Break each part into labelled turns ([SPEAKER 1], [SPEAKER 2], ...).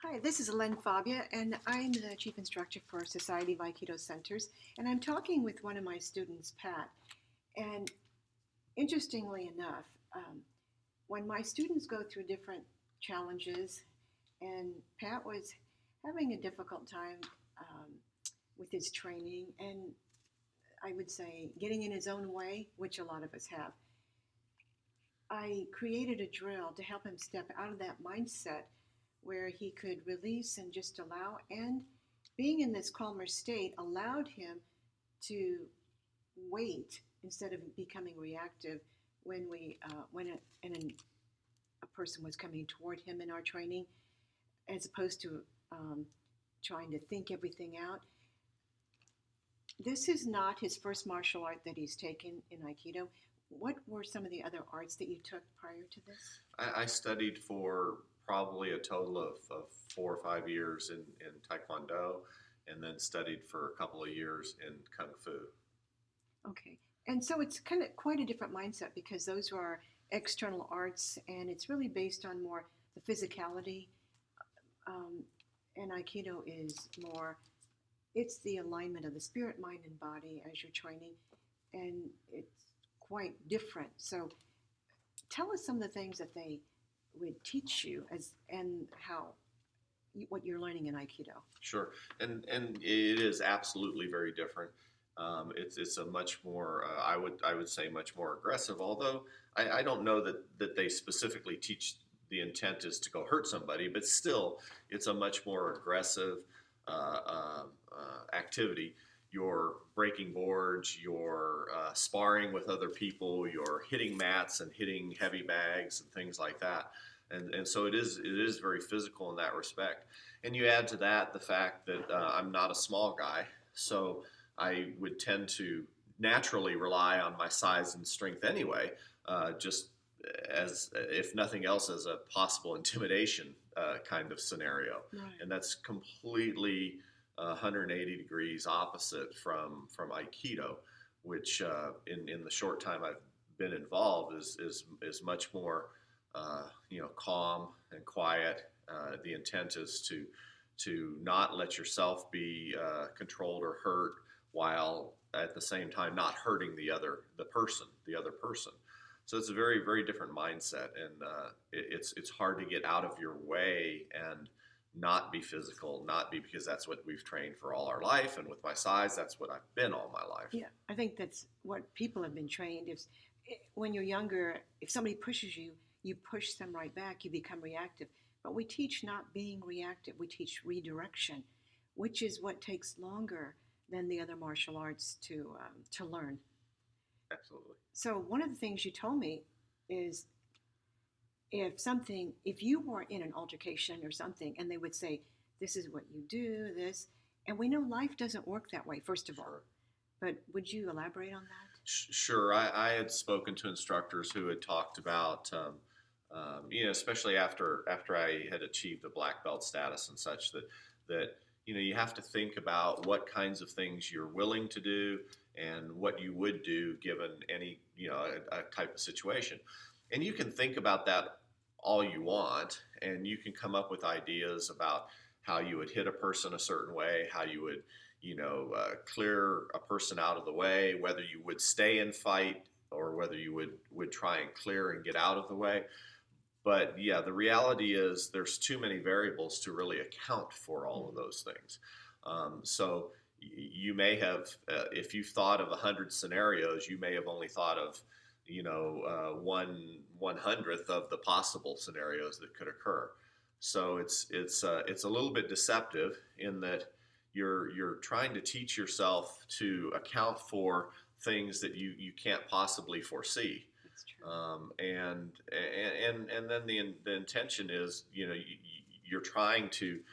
[SPEAKER 1] Hi, this is Lynn Fabia, and I'm the Chief Instructor for Society of Aikido Centers. And I'm talking with one of my students, Pat. And interestingly enough, when my students go through different challenges, and Pat was having a difficult time um, with his training, and I would say getting in his own way, which a lot of us have, I created a drill to help him step out of that mindset where he could release and just allow. And being in this calmer state allowed him to wait instead of becoming reactive when a person was coming toward him in our training, as opposed to trying to think everything out. This is not his first martial art that he's taken in Aikido. What were some of the other arts that you took prior to this?
[SPEAKER 2] I studied for probably a total of 4 or 5 years in Taekwondo, and then studied for a couple of years in Kung Fu.
[SPEAKER 1] Okay. And so it's kind of quite a different mindset because those are external arts and it's really based on more the physicality. Um, and Aikido is more, it's the alignment of the spirit, mind, and body as you're training. And it's quite different. So tell us some of the things that they would teach you as and how what you're learning in Aikido.
[SPEAKER 2] Sure, and it is absolutely very different. It's a much more I would say much more aggressive. Although I don't know that they specifically teach the intent is to go hurt somebody, but still it's a much more aggressive activity. You're breaking boards, you're sparring with other people, you're hitting mats and hitting heavy bags and things like that. And so it is very physical in that respect. And you add to that the fact that I'm not a small guy, so I would tend to naturally rely on my size and strength anyway, just as if nothing else as a possible intimidation kind of scenario.
[SPEAKER 1] Right.
[SPEAKER 2] And that's completely 180 degrees opposite from Aikido, which in the short time I've been involved is much more calm and quiet. The intent is to not let yourself be controlled or hurt, while at the same time not hurting the other person. So it's a very very different mindset, and it's hard to get out of your way and not be physical, not be, because that's what we've trained for all our life, and with my size, that's what I've been all my life.
[SPEAKER 1] Yeah, I think that's what people have been trained. If when you're younger, if somebody pushes you, you push them right back. You become reactive. But we teach not being reactive. We teach redirection, which is what takes longer than the other martial arts to learn.
[SPEAKER 2] Absolutely.
[SPEAKER 1] So one of the things you told me is if you were in an altercation or something, and they would say, "This is what you do," this, and we know life doesn't work that way. First of all,
[SPEAKER 2] Sure.
[SPEAKER 1] but would you elaborate on that?
[SPEAKER 2] Sure. I had spoken to instructors who had talked about, especially after I had achieved the black belt status and such, that you have to think about what kinds of things you're willing to do and what you would do given any a type of situation. And you can think about that all you want, and you can come up with ideas about how you would hit a person a certain way, how you would clear a person out of the way, whether you would stay and fight or whether you would try and clear and get out of the way. But yeah, the reality is there's too many variables to really account for all of those things. So you may have, if you've thought of 100 scenarios, you may have only thought of, 1/100th of the possible scenarios that could occur. So it's a little bit deceptive in that you're trying to teach yourself to account for things that you can't possibly foresee.
[SPEAKER 1] That's true.
[SPEAKER 2] And then the intention is, you're trying to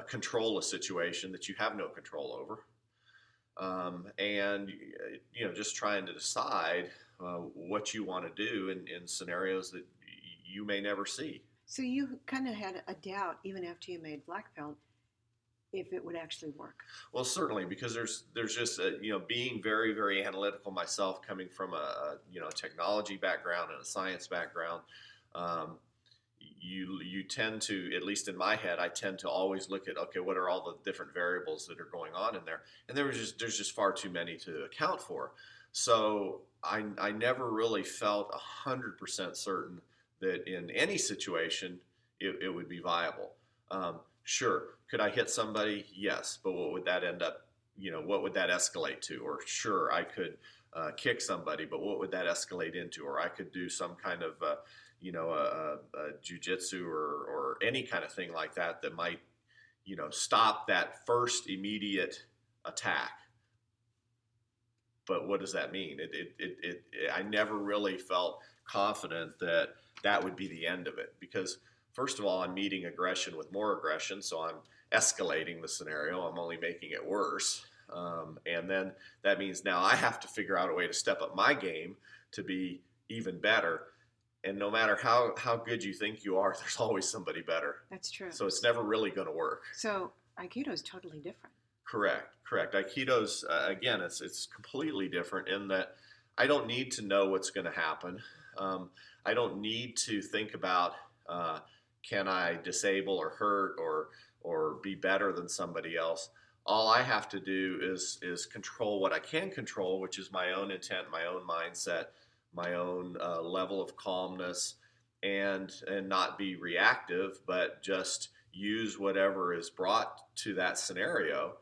[SPEAKER 2] control a situation that you have no control over, and just trying to decide what you want to do in scenarios that you may never see.
[SPEAKER 1] So you kind of had a doubt even after you made black belt if it would actually work.
[SPEAKER 2] Well, certainly, because there's just being very very analytical myself, coming from a technology background and a science background. Um, you tend to, at least in my head, I tend to always look at, okay, what are all the different variables that are going on in there, and there's just far too many to account for. So I never really felt 100% certain that in any situation it would be viable. Sure, could I hit somebody? Yes, but what would that end up? What would that escalate to? Or sure, I could kick somebody, but what would that escalate into? Or I could do some kind of a jujitsu or any kind of thing like that that might stop that first immediate attack. But what does that mean? I never really felt confident that that would be the end of it, because first of all, I'm meeting aggression with more aggression, so I'm escalating the scenario. I'm only making it worse. And then that means now I have to figure out a way to step up my game to be even better. And no matter how good you think you are, there's always somebody better.
[SPEAKER 1] That's true.
[SPEAKER 2] So it's never really going to work.
[SPEAKER 1] So Aikido is totally different.
[SPEAKER 2] Correct. Aikido's, again, it's completely different in that I don't need to know what's going to happen. I don't need to think about can I disable or hurt or be better than somebody else. All I have to do is control what I can control, which is my own intent, my own mindset, my own level of calmness, and not be reactive, but just use whatever is brought to that scenario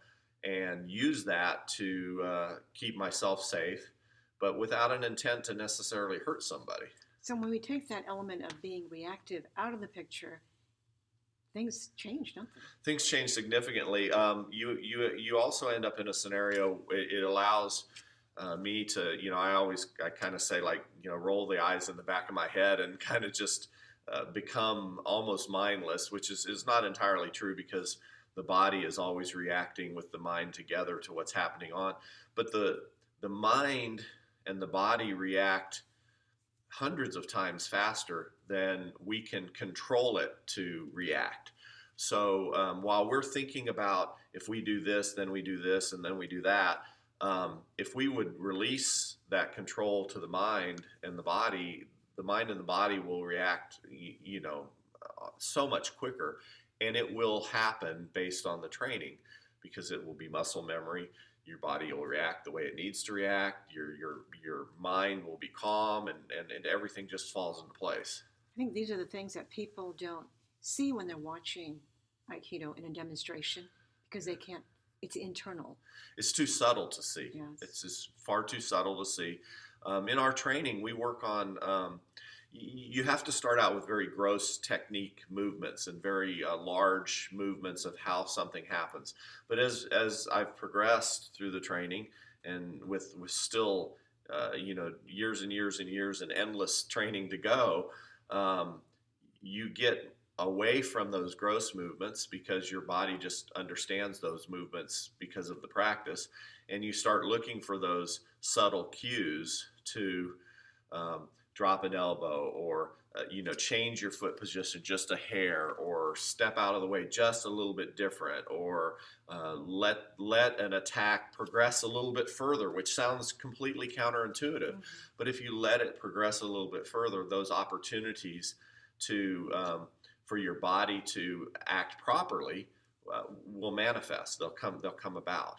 [SPEAKER 2] and use that to keep myself safe, but without an intent to necessarily hurt somebody.
[SPEAKER 1] So when we take that element of being reactive out of the picture, things change, don't they?
[SPEAKER 2] Things change significantly. You also end up in a scenario. It allows me to, I kind of say, like, roll the eyes in the back of my head and kind of just become almost mindless, which is not entirely true, because the body is always reacting with the mind together to what's happening on. But the mind and the body react hundreds of times faster than we can control it to react. So while we're thinking about, if we do this, then we do this, and then we do that, if we would release that control to the mind and the body will react, so much quicker, and it will happen based on the training, because it will be muscle memory. Your body will react the way it needs to react. Your mind will be calm, and everything just falls into place.
[SPEAKER 1] I think these are the things that people don't see when they're watching Aikido in a demonstration, because they can't. It's internal.
[SPEAKER 2] It's too subtle to see.
[SPEAKER 1] Yes.
[SPEAKER 2] It's just far too subtle to see. In our training, we work on. You have to start out with very gross technique movements and very large movements of how something happens. But as I've progressed through the training, and with still years and years and years and endless training to go, you get away from those gross movements, because your body just understands those movements because of the practice, and you start looking for those subtle cues to drop an elbow, or change your foot position just a hair, or step out of the way just a little bit different, or let an attack progress a little bit further, which sounds completely counterintuitive. Mm-hmm. But if you let it progress a little bit further, those opportunities to for your body to act properly will manifest. They'll come about.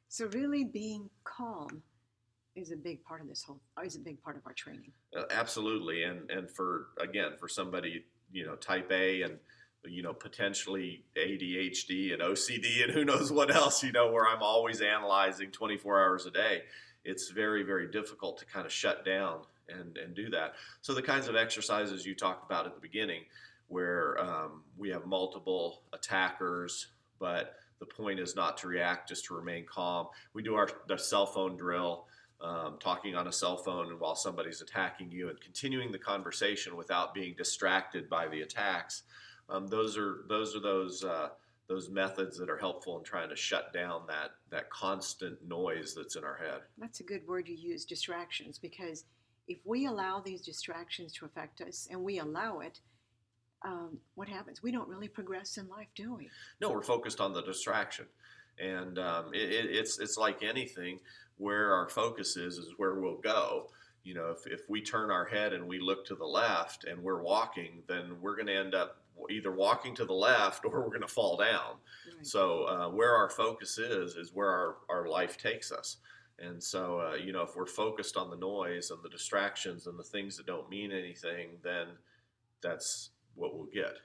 [SPEAKER 1] So really, being calm is a big part of is a big part of our training.
[SPEAKER 2] Absolutely, and for somebody type A and potentially ADHD and OCD and who knows what else, where I'm always analyzing 24 hours a day, it's very, very difficult to kind of shut down and do that. So the kinds of exercises you talked about at the beginning, where we have multiple attackers, but the point is not to react, just to remain calm. We do the cell phone drill, talking on a cell phone while somebody's attacking you, and continuing the conversation without being distracted by the attacks. Those are those methods that are helpful in trying to shut down that constant noise that's in our head.
[SPEAKER 1] That's a good word you use, distractions, because if we allow these distractions to affect us, and we allow it, what happens? We don't really progress in life, do we?
[SPEAKER 2] No, we're focused on the distraction. And it's like anything, where our focus is where we'll go. if we turn our head and we look to the left and we're walking, then we're going to end up either walking to the left or we're going to fall down.
[SPEAKER 1] Right.
[SPEAKER 2] So where our focus is where our life takes us. And so, if we're focused on the noise and the distractions and the things that don't mean anything, then that's what we'll get.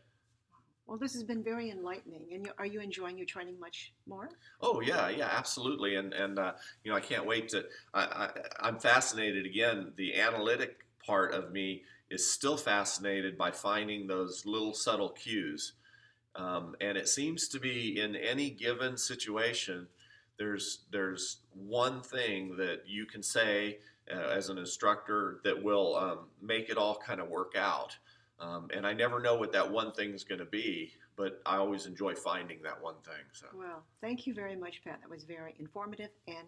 [SPEAKER 1] Well, this has been very enlightening. And are you enjoying your training much more?
[SPEAKER 2] Oh yeah, yeah, absolutely. And I can't wait to. I'm fascinated again. The analytic part of me is still fascinated by finding those little subtle cues, and it seems to be in any given situation, there's one thing that you can say as an instructor that will make it all kind of work out. And I never know what that one thing is going to be, but I always enjoy finding that one thing. So,
[SPEAKER 1] Well, thank you very much, Pat. That was very informative and